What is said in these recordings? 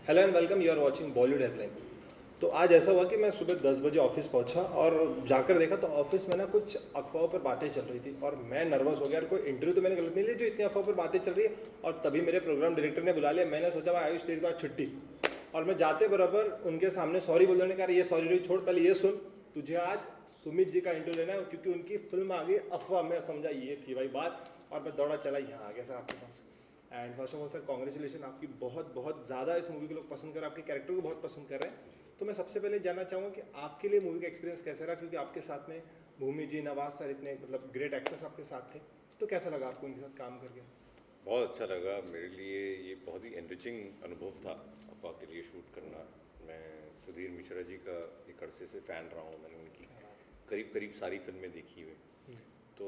Hello and welcome, you are watching Bollywood headline. तो आज ऐसा हुआ कि मैं सुबह 10 बजे ऑफिस पहुंचा और जाकर देखा तो ऑफिस में ना कुछ अफवाहों पर बातें चल रही थी और मैं नर्वस हो गया। यार कोई इंटरव्यू तो मैंने गलत नहीं ली जो इतनी अफवाह पर बातें चल रही है। और तभी मेरे प्रोग्राम डायरेक्टर ने बुला लिया। मैंने सोचा भाई आयुष तेरी तो आज छुट्टी। और मैं जाते बराबर उनके सामने सॉरी बोलने ने कहा ये सॉरी छोड़, पहले ये सुन, तुझे आज सुमित जी का इंटरव्यू लेना है क्योंकि उनकी फिल्म आ गई अफवाह। मैं समझा ये थी भाई बात और मैं दौड़ा चला यहाँ आ गया सर आपके पास। And first of all sir congratulation, आपकी बहुत ज़्यादा इस मूवी को लोग पसंद कर रहे हैं, आपके कैरेक्टर को बहुत पसंद कर रहे हैं। तो मैं सबसे पहले जानना चाहूँगा कि आपके लिए मूवी का एक्सपीरियंस कैसा रहा, क्योंकि आपके साथ में भूमि जी, नवाज सर, इतने मतलब ग्रेट एक्टर्स आपके साथ थे। तो कैसा लगा आपको उनके साथ काम करके? बहुत अच्छा लगा मेरे लिए। ये बहुत ही एनरिचिंग अनुभव था अफवाह के लिए शूट करना। मैं सुधीर मिश्रा जी का एक अरसे से फ़ैन रहा हूँ। मैंने उनकी करीब करीब सारी फिल्में देखी हुई। तो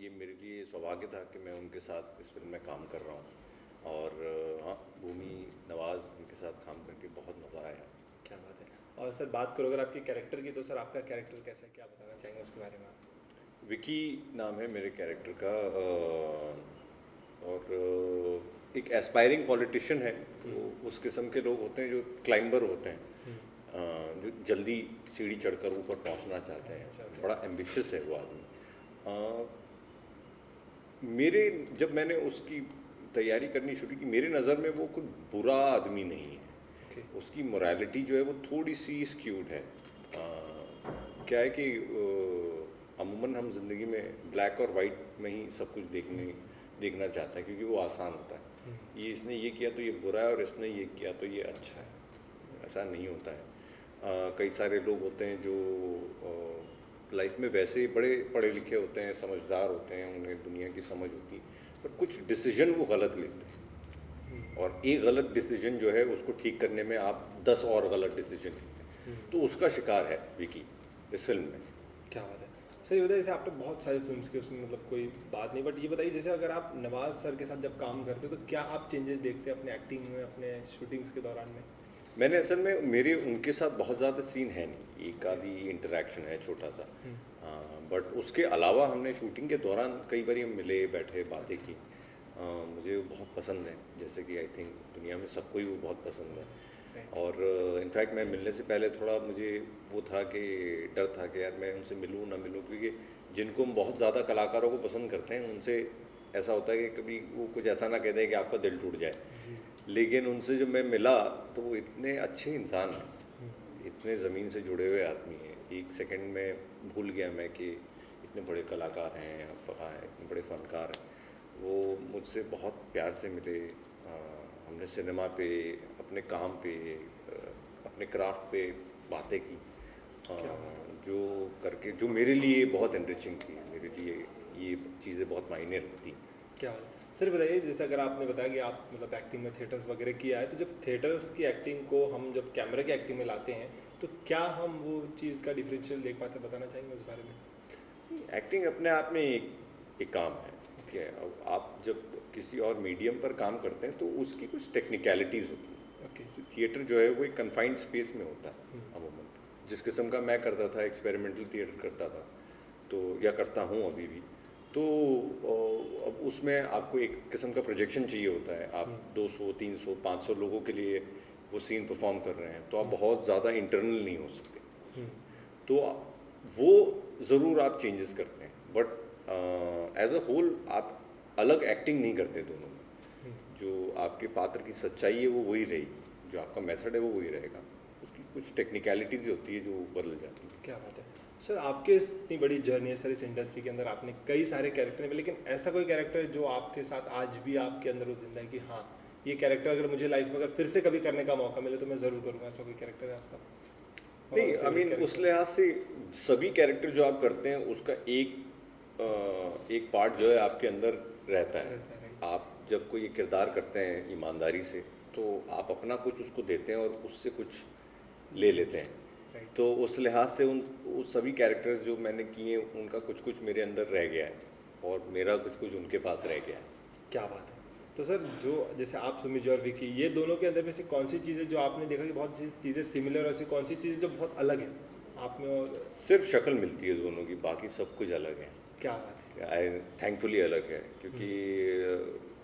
ये मेरे लिए सौभाग्य था कि मैं उनके साथ इस फिल्म में काम कर रहा हूँ। और हाँ, भूमि, नवाज, इनके साथ काम करके बहुत मज़ा आया। क्या बात है। और सर बात करो अगर आपके कैरेक्टर की, तो सर आपका कैरेक्टर कैसा है, क्या बताना चाहेंगे उसके बारे में आप? विकी नाम है मेरे कैरेक्टर का। और एक एस्पायरिंग पॉलिटिशियन है। वो उस किस्म के लोग होते हैं जो क्लाइंबर होते हैं, जो जल्दी सीढ़ी चढ़कर ऊपर पहुंचना चाहते हैं। बड़ा एम्बिशियस है वो आदमी। मेरे जब मैंने उसकी तैयारी करनी शुरू की, मेरे नज़र में वो कोई बुरा आदमी नहीं है। उसकी मोरालिटी जो है वो थोड़ी सी स्क्यूड है। क्या है कि अमूमन हम ज़िंदगी में ब्लैक और वाइट में ही सब कुछ देखना चाहता है, क्योंकि वो आसान होता है। ये इसने ये किया तो ये बुरा है और इसने ये किया तो ये अच्छा है। ऐसा नहीं होता है। कई सारे लोग होते हैं जो लाइफ में वैसे ही बड़े पढ़े लिखे होते हैं, समझदार होते हैं, उन्हें दुनिया की समझ होती है, पर कुछ डिसीजन वो गलत लेते हैं। और एक गलत डिसीजन जो है उसको ठीक करने में आप 10 और गलत डिसीजन लेते हैं। तो उसका शिकार है विकी इस फिल्म में। क्या बात है। सर ये बताइए, जैसे आपने बहुत सारी फिल्म्स की, उसमें मतलब कोई बात नहीं, बट ये बताइए जैसे अगर आप नवाज सर के साथ जब काम करते हो तो क्या आप चेंजेस देखते हैं अपने एक्टिंग में, अपने शूटिंग्स के दौरान में? मैंने असल में मेरे उनके साथ बहुत ज़्यादा सीन है नहीं, एक आधी इंटरेक्शन है छोटा सा। बट उसके अलावा हमने शूटिंग के दौरान कई बार हम मिले, बैठे, बातें की। मुझे वो बहुत पसंद है, जैसे कि आई थिंक दुनिया में सबको ही वो बहुत पसंद है। और इनफैक्ट मैं मिलने से पहले थोड़ा मुझे वो था कि डर था कि यार मैं उनसे मिलूँ ना मिलूँ, क्योंकि जिनको हम बहुत ज़्यादा कलाकारों को पसंद करते हैं उनसे ऐसा होता है कि कभी वो कुछ ऐसा ना कह दें कि आपका दिल टूट जाए। लेकिन उनसे जब मैं मिला तो वो इतने अच्छे इंसान हैं, इतने ज़मीन से जुड़े हुए आदमी हैं। एक सेकंड में भूल गया मैं कि इतने बड़े कलाकार हैं, अफ़वाह हैं, इतने बड़े फ़नकार हैं। वो मुझसे बहुत प्यार से मिले। हमने सिनेमा पे, अपने काम पे, अपने क्राफ्ट पे बातें की। जो करके जो मेरे लिए बहुत एनरिचिंग थी, मेरे लिए ये चीज़ें बहुत मायने रखती। क्या बात है। सर बताइए, जैसे अगर आपने बताया कि आप मतलब एक्टिंग में थिएटर्स वगैरह किया है, तो जब थिएटर्स की एक्टिंग को हम जब कैमरे की एक्टिंग में लाते हैं तो क्या हम वो चीज़ का डिफरेंशियल देख पाते हैं, बताना चाहेंगे उस बारे में? एक्टिंग अपने आप में एक काम है, ठीक है। अब आप जब किसी और मीडियम पर काम करते हैं तो उसकी कुछ टेक्निकलिटीज़ होती हैं। ओके। थिएटर जो है वो एक कन्फाइंड स्पेस में होता है अमूमन। जिस किस्म का मैं करता था, एक्सपेरिमेंटल थिएटर करता था, तो या करता हूँ अभी भी। तो अब उसमें आपको एक किस्म का प्रोजेक्शन चाहिए होता है। आप 200, 300, 500 लोगों के लिए वो सीन परफॉर्म कर रहे हैं, तो आप बहुत ज़्यादा इंटरनल नहीं हो सकते। तो वो ज़रूर आप चेंजेस करते हैं, बट एज अ होल आप अलग एक्टिंग नहीं करते दोनों में। जो आपके पात्र की सच्चाई है वो वही रहेगी, जो आपका मेथड है वो वही रहेगा। उसकी कुछ टेक्निकलिटीज़ होती है जो बदल जाती है। क्या बात है। सर आपके इतनी बड़ी जर्नी है सर इस इंडस्ट्री के अंदर, आपने कई सारे कैरेक्टर हैं, लेकिन ऐसा कोई कैरेक्टर है जो आपके साथ आज भी आपके अंदर वो जिंदा है कि हाँ ये कैरेक्टर अगर मुझे लाइफ में अगर फिर से कभी करने का मौका मिले तो मैं ज़रूर करूँगा, ऐसा कोई कैरेक्टर है आपका? नहीं, आई मीन उस लिहाज से सभी कैरेक्टर जो आप करते हैं उसका एक पार्ट जो है आपके अंदर रहता है। आप जब कोई किरदार करते हैं ईमानदारी से, तो आप अपना कुछ उसको देते हैं और उससे कुछ ले लेते हैं। तो उस लिहाज से उन सभी कैरेक्टर्स जो मैंने किए उनका कुछ कुछ मेरे अंदर रह गया है और मेरा कुछ कुछ उनके पास रह गया है। क्या बात है। तो सर जो जैसे आप सुमित जी और विकी, ये दोनों के अंदर में से कौन सी चीज़ें जो आपने देखा कि बहुत चीज़ें सिमिलर, और ऐसी कौन सी चीज़ें जो बहुत अलग है आप में? और सिर्फ शक्ल मिलती है दोनों की, बाकी सब कुछ अलग है। क्या बात है। थैंकफुली अलग है, क्योंकि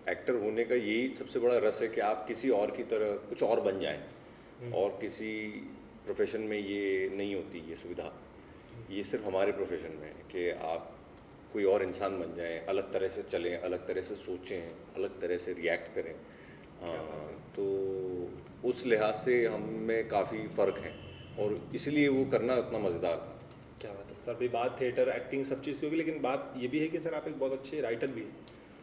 एक्टर होने का यही सबसे बड़ा रस है कि आप किसी और की तरह कुछ और बन जाएं, और किसी प्रोफेशन में ये नहीं होती ये सुविधा। ये सिर्फ हमारे प्रोफेशन में है कि आप कोई और इंसान बन जाएं, अलग तरह से चलें, अलग तरह से सोचें, अलग तरह से रिएक्ट करें। तो उस लिहाज से हम में काफ़ी फ़र्क है, और इसलिए वो करना उतना मज़ेदार था। क्या बात है सर। अभी बात थिएटर एक्टिंग सब चीज़ की होगी, लेकिन बात ये भी है कि सर आप एक बहुत अच्छे राइटर भी हैं।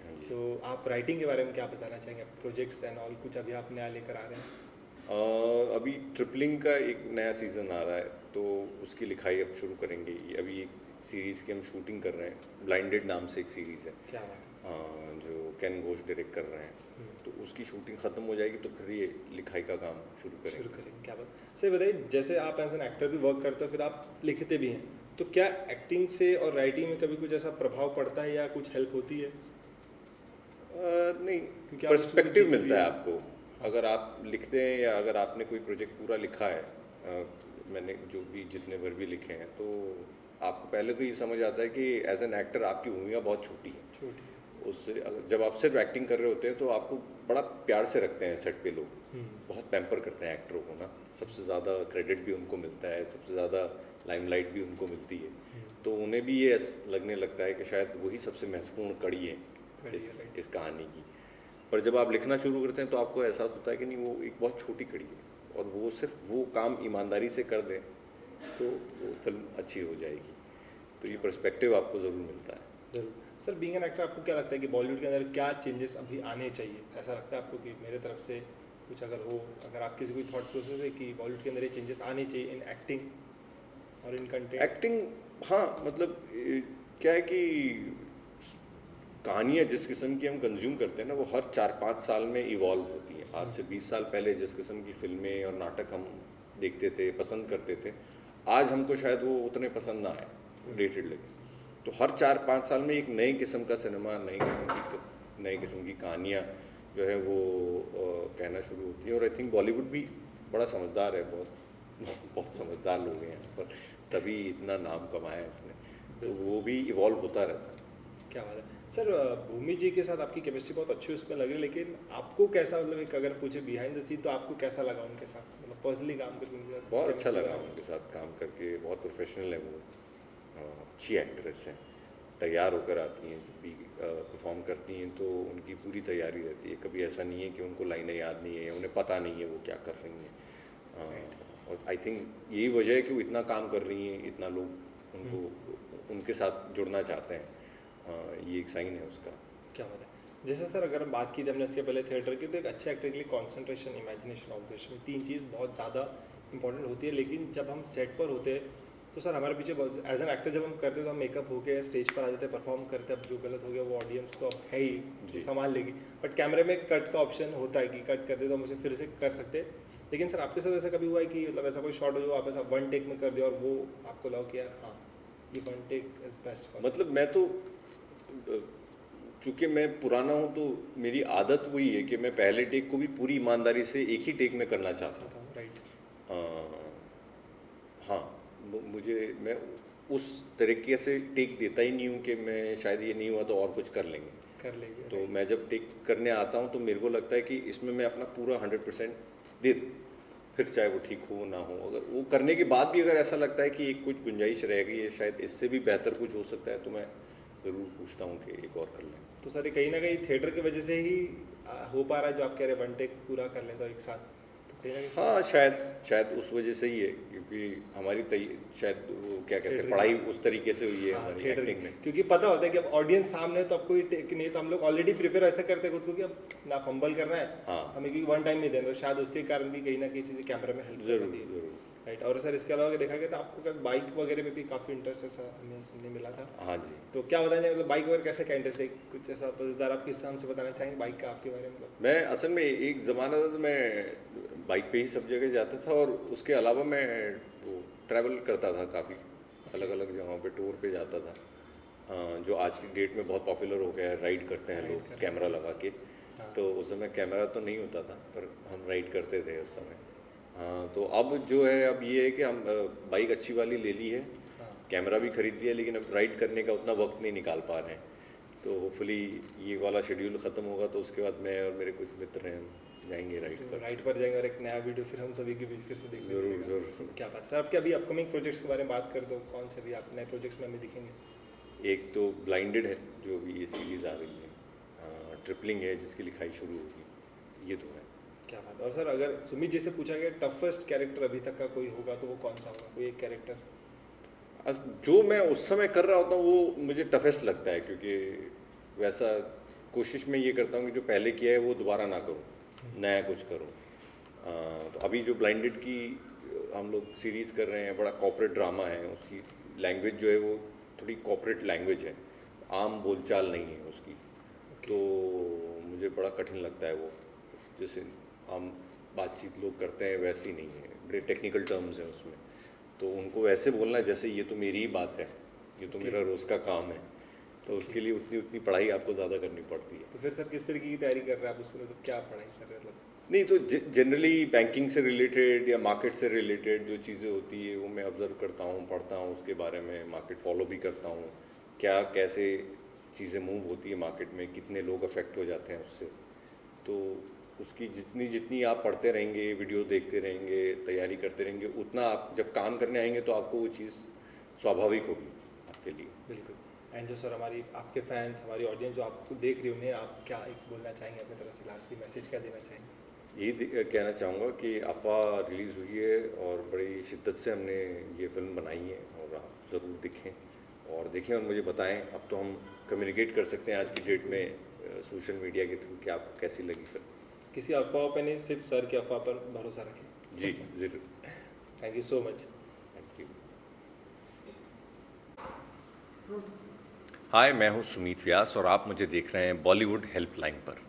हाँ जी। तो आप राइटिंग के बारे में क्या बताना चाहेंगे? प्रोजेक्ट्स एंड ऑल कुछ अभी आप नया लेकर आ रहे हैं? अभी ट्रिपलिंग का एक नया सीज़न आ रहा है, तो उसकी लिखाई अब शुरू करेंगे। अभी एक सीरीज़ की हम शूटिंग कर रहे हैं, ब्लाइंडेड नाम से एक सीरीज़ है। क्या बात है। जो कैन घोष डायरेक्ट कर रहे हैं, तो उसकी शूटिंग ख़त्म हो जाएगी तो फिर ये लिखाई का काम शुरू करेंगे। क्या बात। सर बताइए, जैसे आप एज एन एक्टर भी वर्क करते हो, फिर आप लिखते भी हैं, तो क्या एक्टिंग से और राइटिंग में कभी कुछ ऐसा प्रभाव पड़ता है या कुछ हेल्प होती है? नहीं, क्योंकि आप उसमें पर्सपेक्टिव लिख मिलता है दिया। आपको। अगर आप लिखते हैं या अगर आपने कोई प्रोजेक्ट पूरा लिखा है, मैंने जो भी जितने बार भी लिखे हैं, तो आपको पहले तो ये समझ आता है कि एज एन एक्टर आपकी भूमिका बहुत छोटी है। छोटी। उससे जब आप सिर्फ एक्टिंग कर रहे होते हैं तो आपको बड़ा प्यार से रखते हैं सेट पे लोग, बहुत पैम्पर करते हैं एक्टरों को ना। सबसे ज़्यादा क्रेडिट भी उनको मिलता है, सबसे ज़्यादा लाइमलाइट भी उनको मिलती है, तो उन्हें भी ये लगने लगता है कि शायद वही सबसे महत्वपूर्ण कड़ी है इस कहानी की। पर जब आप लिखना शुरू करते हैं तो आपको एहसास होता है कि नहीं, वो एक बहुत छोटी कड़ी है, और वो सिर्फ वो काम ईमानदारी से कर दें तो वो फिल्म अच्छी हो जाएगी। तो ये पर्सपेक्टिव आपको ज़रूर मिलता है। जरूर। सर बीइंग एन एक्टर, आपको क्या लगता है कि बॉलीवुड के अंदर क्या चेंजेस अभी आने चाहिए? ऐसा लगता है आपको कि मेरे तरफ से कुछ अगर हो, अगर आपकी कोई थॉट प्रोसेस है कि बॉलीवुड के अंदर ये चेंजेस आने चाहिए इन एक्टिंग और इन कंटेंट? एक्टिंग, हाँ, मतलब क्या है कि कहानियाँ जिस किस्म की हम कंज्यूम करते हैं ना, वो हर 4-5 साल में इवॉल्व होती हैं। आज से 20 साल पहले जिस किस्म की फिल्में और नाटक हम देखते थे, पसंद करते थे, आज हमको शायद वो उतने पसंद ना आए, डेटेड लगे। तो हर 4-5 साल में एक नई किस्म का सिनेमा, नई किस्म की कहानियाँ जो है वो कहना शुरू होती है। और आई थिंक बॉलीवुड भी बड़ा समझदार है, बहुत समझदार लोग हैं यहाँ पर, तभी इतना नाम कमाया है इसने। तो वो भी इवॉल्व होता रहता है। क्या बात है सर। भूमि जी के साथ आपकी केमिस्ट्री बहुत अच्छी उसमें लग रही है, लेकिन आपको कैसा, मतलब एक अगर पूछे बिहाइंड द सीन, तो आपको कैसा लगा उनके साथ, मतलब पर्सनली काम करके उनके साथ? बहुत अच्छा chemistry लगा लगा? उनके साथ काम करके, बहुत प्रोफेशनल है वो, अच्छी एक्ट्रेस हैं, तैयार होकर आती हैं, जब भी परफॉर्म करती हैं तो उनकी पूरी तैयारी रहती है। कभी ऐसा नहीं है कि उनको लाइनें याद नहीं है या उन्हें पता नहीं है वो क्या कर रही हैं। और आई थिंक यही वजह है कि वो इतना काम कर रही हैं, इतना लोग उनको उनके साथ जुड़ना चाहते हैं। ये एक साइन है उसका। क्या बात है। जैसे सर अगर हम बात की थी हमने इसके पहले थिएटर की, तो एक अच्छे एक्टर के लिए कॉन्सेंट्रेशन, इमेजिनेशन, ऑब्जर्वेशन, 3 चीज़ बहुत ज़्यादा इंपॉर्टेंट होती है। लेकिन जब हम सेट पर होते हैं तो सर हमारे पीछे एज एन एक्टर जब हम करते हैं तो हम मेकअप होके स्टेज पर आ जाते हैं, परफॉर्म करते हैं। अब जो गलत हो गया वो ऑडियंस तो अब है ही, जो संभाल लेगी। बट कैमरे में कट का ऑप्शन होता है कि कट कर दे तो हम उसे फिर से कर सकते हैं। लेकिन सर आपके साथ ऐसा कभी हुआ है कि मतलब ऐसा कोई शॉट हो जो आप ऐसा 1 टेक में कर दिया और वो आपको लगा कि यार हाँ ये 1 टेक इज बेस्ट? मतलब मैं तो, चूँकि मैं पुराना हूँ तो मेरी आदत वही है कि मैं पहले टेक को भी पूरी ईमानदारी से एक ही टेक में करना चाहता हूँ। राइट। हाँ, मैं उस तरीके से टेक देता ही नहीं हूँ कि मैं शायद ये नहीं हुआ तो और कुछ कर लेंगे। तो मैं जब टेक करने आता हूँ तो मेरे को लगता है कि इसमें मैं अपना पूरा 100% दे दूँ, फिर चाहे वो ठीक हो ना हो। अगर वो करने के बाद भी अगर ऐसा लगता है कि एक कुछ गुंजाइश रह गई है, शायद इससे भी बेहतर कुछ हो सकता है, तो मैं ज़रूर पूछता हूँ कि एक और कर लें। तो सर ये कहीं ना कहीं थिएटर की वजह से ही हो पा रहा है जो आप कह रहे हैं 1 टेक पूरा कर लेता एक साथ, तो कहीं ना कहीं हाँ, शायद उस वजह से ही है, क्योंकि हमारी शायद वो क्या कहते हैं, थिएटर पढ़ाई उस तरीके से हुई है हाँ, हमारी थिएटर एक्टिंग में। क्योंकि पता होता है कि अब ऑडियंस सामने है तो अब कोई टेक नहीं, तो हम लोग ऑलरेडी प्रिपेयर ऐसे करते हैं खुद को कि अब ना फंबल करना है हाँ, हमें, क्योंकि 1 टाइम नहीं देना, तो शायद उसके कारण भी कहीं ना कहीं चीज़ें कैमरा में हेल्प ज़रूर करती है। ज़रूर। राइट। और सर इसके अलावा देखा गया तो आपको क्या बाइक वगैरह में भी काफ़ी इंटरेस्ट ऐसा हमें सुनने मिला था? हाँ जी। तो क्या बताएंगे, मतलब बाइक वगैरह कैसे क्या इंटरेस्ट है? कुछ ऐसा मजेदार आप किस्सा हमसे बताना चाहेंगे बाइक का आपके बारे में? मैं असल में एक ज़माना था तो मैं बाइक पे ही सब जगह जाता था, और उसके अलावा मैं वो ट्रैवल करता था काफ़ी, अलग अलग जगहों पे टूर पे जाता था। जो आज की डेट में बहुत पॉपुलर हो गया है, राइड करते हैं लोग कैमरा लगा के। तो उस समय कैमरा तो नहीं होता था, पर हम राइड करते थे उस समय। हाँ, तो अब जो है, अब ये है कि हम बाइक अच्छी वाली ले ली है, कैमरा भी खरीद लिया, लेकिन अब राइड करने का उतना वक्त नहीं निकाल पा रहे हैं। तो होपफुली ये वाला शेड्यूल ख़त्म होगा तो उसके बाद मैं और मेरे कुछ मित्र हैं जाएंगे राइड पर। राइट पर जाएंगे और एक नया वीडियो फिर हम सभी के बीच फिर से देखने को ज़रूर मिलेगा। ज़रूर। क्या बात सर, आपके अभी अपकमिंग प्रोजेक्ट्स के बारे में बात कर दो, कौन से भी आप नए प्रोजेक्ट्स में हमें दिखेंगे? एक तो ब्लाइंडेड है जो भी ये सीरीज़ आ रही है, ट्रिपलिंग है जिसकी लिखाई शुरू होगी, ये तो है। क्या बात। और सर अगर सुमित जी से पूछा गया टफेस्ट कैरेक्टर अभी तक का कोई होगा तो वो कौन सा होगा, कोई एक कैरेक्टर? जो मैं उस समय कर रहा होता हूँ वो मुझे टफेस्ट लगता है, क्योंकि वैसा कोशिश मैं ये करता हूँ कि जो पहले किया है वो दोबारा ना करूँ, नया कुछ करूँ। तो अभी जो ब्लाइंडेड की हम लोग सीरीज़ कर रहे हैं, बड़ा कॉर्पोरेट ड्रामा है, उसकी लैंग्वेज जो है वो थोड़ी कॉर्पोरेट लैंग्वेज है, आम बोलचाल नहीं है उसकी। तो मुझे बड़ा कठिन लगता है वो, जैसे आम बातचीत लोग करते हैं वैसी नहीं है, बड़े टेक्निकल टर्म्स हैं उसमें, तो उनको वैसे बोलना जैसे ये तो मेरी ही बात है, ये तो मेरा रोज़ का काम है, तो उसके लिए उतनी उतनी पढ़ाई आपको ज़्यादा करनी पड़ती है। तो फिर सर किस तरीके की तैयारी कर रहे हैं आप उसके लिए, तो क्या पढ़ाई कर रहे हैं मतलब? नहीं तो जनरली बैंकिंग से रिलेटेड या मार्केट से रिलेटेड जो चीज़ें होती है वो मैं ऑब्ज़र्व करता हूँ, पढ़ता हूँ उसके बारे में, मार्केट फॉलो भी करता हूँ, क्या कैसे चीज़ें मूव होती है मार्केट में, कितने लोग अफेक्ट हो जाते हैं उससे। तो उसकी जितनी जितनी आप पढ़ते रहेंगे, वीडियो देखते रहेंगे, तैयारी करते रहेंगे, उतना आप जब काम करने आएंगे तो आपको वो चीज़ स्वाभाविक होगी आपके लिए। बिल्कुल। एंड जो सर हमारी आपके फैंस, हमारी ऑडियंस जो आपको देख रही है, उन्हें आप क्या एक बोलना चाहेंगे अपनी तरफ से, लास्टली मैसेज क्या देना चाहेंगे? यही कहना चाहूँगा कि अफ़वाह रिलीज़ हुई है और बड़ी शिद्दत से हमने ये फ़िल्म बनाई है, और आप ज़रूर देखें और देखें और मुझे बताएं। अब तो हम कम्युनिकेट कर सकते हैं आज की डेट में सोशल मीडिया के थ्रू कि आपको कैसी लगी फिल्म। किसी अफवाह पे नहीं, सिर्फ सर की अफवाह पर भरोसा रखें। जी ज़रूर। Thank you so much. Thank you. Hi, मैं हूँ सुमीत व्यास और आप मुझे देख रहे हैं बॉलीवुड हेल्पलाइन पर।